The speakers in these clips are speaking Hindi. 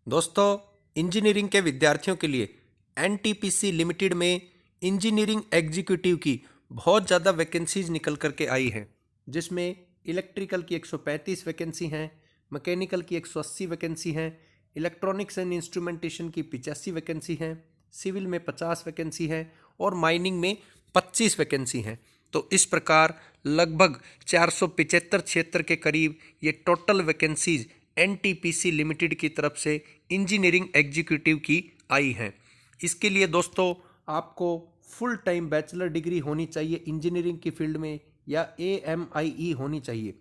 दोस्तों, इंजीनियरिंग के विद्यार्थियों के लिए एनटीपीसी लिमिटेड में इंजीनियरिंग एग्जीक्यूटिव की बहुत ज़्यादा वैकेंसीज निकल करके आई हैं, जिसमें इलेक्ट्रिकल की 135 वैकेंसी हैं, मैकेनिकल की 180 वैकेंसी हैं, इलेक्ट्रॉनिक्स एंड इंस्ट्रूमेंटेशन की 85 वैकेंसी हैं, सिविल में 50 वैकेंसी हैं और माइनिंग में 25 वैकेंसी हैं। तो इस प्रकार लगभग 475 क्षेत्र के करीब ये टोटल वैकेंसीज एनटीपीसी लिमिटेड की तरफ से इंजीनियरिंग एग्जीक्यूटिव की आई हैं। इसके लिए दोस्तों आपको फुल टाइम बैचलर डिग्री होनी चाहिए इंजीनियरिंग की फील्ड में, या AMIE होनी चाहिए।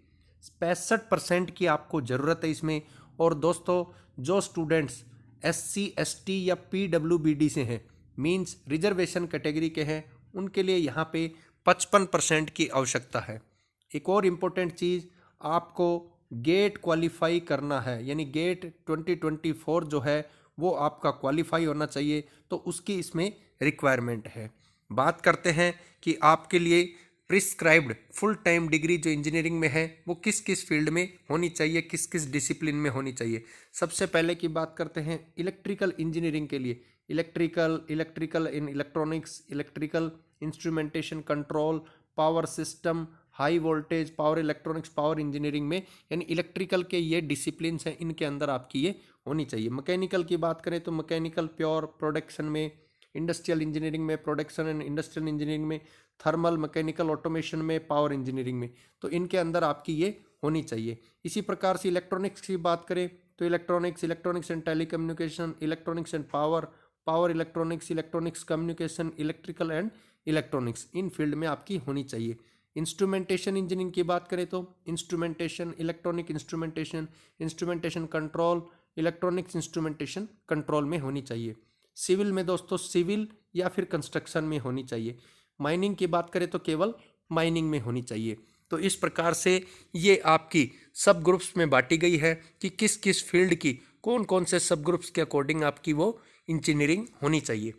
65% की आपको ज़रूरत है इसमें। और दोस्तों, जो स्टूडेंट्स SC ST या PWBD से हैं, मींस रिजर्वेशन कैटेगरी के हैं, उनके लिए यहाँ पे 55% की आवश्यकता है। एक और इम्पोर्टेंट चीज़, आपको गेट क्वालिफाई करना है, यानी गेट 2024 जो है वो आपका क्वालिफाई होना चाहिए, तो उसकी इसमें रिक्वायरमेंट है। बात करते हैं कि आपके लिए प्रिस्क्राइब्ड फुल टाइम डिग्री जो इंजीनियरिंग में है वो किस किस फील्ड में होनी चाहिए, किस किस डिसिप्लिन में होनी चाहिए। सबसे पहले की बात करते हैं इलेक्ट्रिकल इंजीनियरिंग के लिए। Electrical in electronics, electrical instrumentation control, power system, high voltage, power electronics, power engineering में, यानी इलेक्ट्रिकल के ये डिसिप्लिन्स हैं, इनके अंदर आपकी ये होनी चाहिए। मैकेनिकल की बात करें तो मैकेनिकल प्योर प्रोडक्शन में, इंडस्ट्रियल इंजीनियरिंग में, प्रोडक्शन एंड इंडस्ट्रियल इंजीनियरिंग में, थर्मल मैकेनिकल ऑटोमेशन में, पावर इंजीनियरिंग में, तो इनके अंदर आपकी ये होनी चाहिए। इसी प्रकार से इलेक्ट्रॉनिक्स की बात करें तो electronics and telecommunication, electronics and power, power electronics, electronics communication, electrical and electronics, in field में आपकी होनी चाहिए। इंस्ट्रूमेंटेशन इंजीनियरिंग की बात करें तो instrumentation, electronic instrumentation, instrumentation control, electronics instrumentation control में होनी चाहिए। सिविल में दोस्तों सिविल या फिर कंस्ट्रक्शन में होनी चाहिए। माइनिंग की बात करें तो केवल माइनिंग में होनी चाहिए। तो इस प्रकार से ये आपकी सब ग्रुप्स में बांटी गई है कि किस किस फील्ड की कौन कौन से सब ग्रुप्स के अकॉर्डिंग आपकी वो इंजीनियरिंग होनी चाहिए।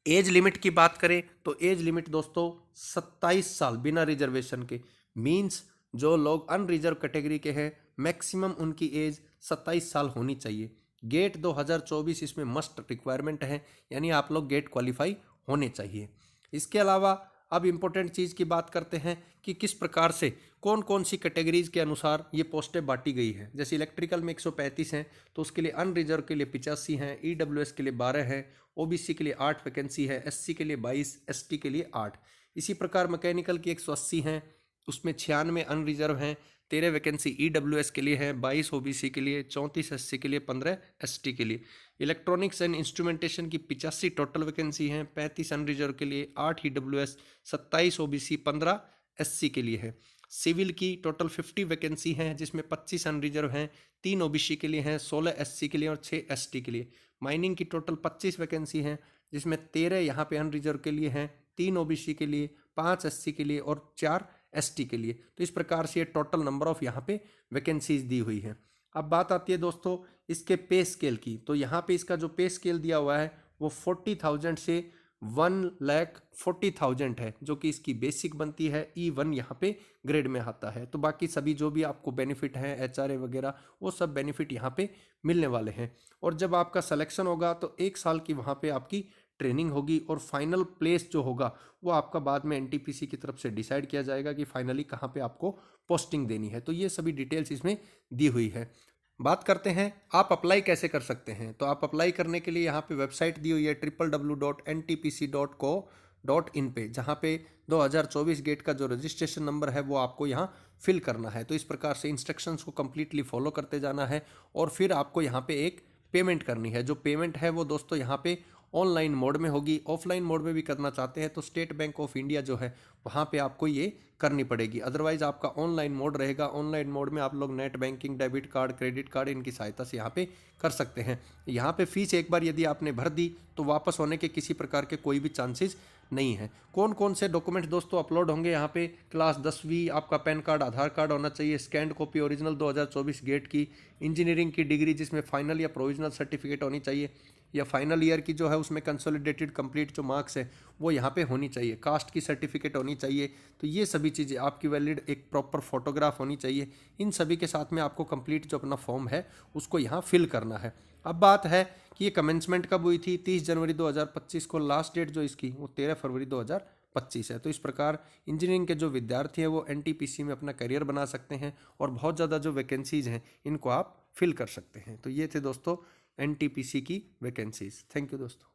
एज लिमिट की बात करें तो एज लिमिट दोस्तों 27 साल बिना रिजर्वेशन के, मींस जो लोग अनरिजर्व कैटेगरी के हैं मैक्सिमम उनकी एज 27 साल होनी चाहिए। गेट 2024 इसमें मस्ट रिक्वायरमेंट है, यानी आप लोग गेट क्वालिफाई होने चाहिए। इसके अलावा अब इम्पोर्टेंट चीज़ की बात करते हैं कि किस प्रकार से कौन कौन सी कैटेगरीज के अनुसार ये पोस्टें बांटी गई हैं। जैसे इलेक्ट्रिकल में 135 हैं, तो उसके लिए अनरिजर्व के लिए 85 हैं, EWS के लिए 12 हैं, OBC के लिए 8 वैकेंसी है, SC के लिए 22, ST के लिए 8। इसी प्रकार मैकेनिकल की 180 हैं, उसमें 96 अनरिजर्व हैं, 13 वैकेंसी EWS के लिए है, 22 OBC के लिए, 34 SC के लिए, 15 ST के लिए। इलेक्ट्रॉनिक्स एंड इंस्ट्रूमेंटेशन की 85 टोटल वैकेंसी हैं, 35 अनरिजर्व के लिए, 8 EWS, 27 OBC, 15 SC के लिए है। सिविल की टोटल 50 वैकेंसी हैं, जिसमें 25 अनरिजर्व हैं, 3 OBC के लिए हैं, 16 SC के लिए और 6 ST के लिए। माइनिंग की टोटल 25 वैकेंसी हैं, जिसमें 13 यहाँ पे अनरिजर्व के लिए हैं, 3 OBC के लिए, 5 SC के लिए और 4 ST के लिए। तो इस प्रकार से ये टोटल नंबर ऑफ यहाँ पे वैकेंसीज दी हुई है। अब बात आती है दोस्तों इसके पे स्केल की। तो यहाँ पे इसका जो पे स्केल दिया हुआ है वो 40,000 से 1,40,000 है, जो कि इसकी बेसिक बनती है। E1 यहाँ पे ग्रेड में आता है। तो बाकी सभी जो भी आपको बेनिफिट हैं, HRA वगैरह, वो सब बेनिफिट यहाँ पे मिलने वाले हैं। और जब आपका सिलेक्शन होगा तो 1 साल की वहाँ पे आपकी ट्रेनिंग होगी, और फाइनल प्लेस जो होगा वो आपका बाद में NTPC की तरफ से डिसाइड किया जाएगा कि फाइनली कहाँ पे आपको पोस्टिंग देनी है। तो ये सभी डिटेल्स इसमें दी हुई है। बात करते हैं आप अप्लाई कैसे कर सकते हैं। तो आप अप्लाई करने के लिए यहाँ पे वेबसाइट दी हुई है www.ntpc.co.in पे, जहाँ पे 2024 गेट का जो रजिस्ट्रेशन नंबर है वो आपको यहाँ फिल करना है। तो इस प्रकार से इंस्ट्रक्शंस को कम्प्लीटली फॉलो करते जाना है, और फिर आपको यहाँ पे एक पेमेंट करनी है। जो पेमेंट है वो दोस्तों यहाँ पे ऑनलाइन मोड में होगी। ऑफलाइन मोड में भी करना चाहते हैं तो स्टेट बैंक ऑफ इंडिया जो है वहाँ पे आपको ये करनी पड़ेगी। अदरवाइज आपका ऑनलाइन मोड रहेगा। ऑनलाइन मोड में आप लोग net banking, debit card, credit card, इनकी सहायता से यहाँ पे कर सकते हैं। यहाँ पे फीस एक बार यदि आपने भर दी तो वापस होने के किसी प्रकार के कोई भी चांसेस नहीं है। कौन कौन से डॉक्यूमेंट्स दोस्तों अपलोड होंगे यहाँ पे? क्लास 10वीं, आपका पैन कार्ड, आधार कार्ड होना चाहिए, स्कैंड कॉपी ओरिजिनल 2024 गेट की, इंजीनियरिंग की डिग्री जिसमें फाइनल या प्रोविजनल सर्टिफिकेट होनी चाहिए, या फाइनल ईयर की जो है उसमें कंसोलिडेटेड कंप्लीट जो मार्क्स है वो यहाँ पे होनी चाहिए, कास्ट की सर्टिफिकेट होनी चाहिए। तो ये सभी चीज़ें, आपकी वैलिड एक प्रॉपर फोटोग्राफ होनी चाहिए। इन सभी के साथ में आपको कंप्लीट जो अपना फॉर्म है उसको यहाँ फिल करना है। अब बात है कि ये कमेंसमेंट कब हुई थी, 30 जनवरी 2025 को। लास्ट डेट जो इसकी वो 13 फरवरी 2025 है। तो इस प्रकार इंजीनियरिंग के जो विद्यार्थी हैं वो एनटीपीसी में अपना करियर बना सकते हैं और बहुत ज़्यादा जो वैकेंसीज हैं इनको आप फिल कर सकते हैं। तो ये थे दोस्तों एनटीपीसी की वैकेंसीज। थैंक यू दोस्तों।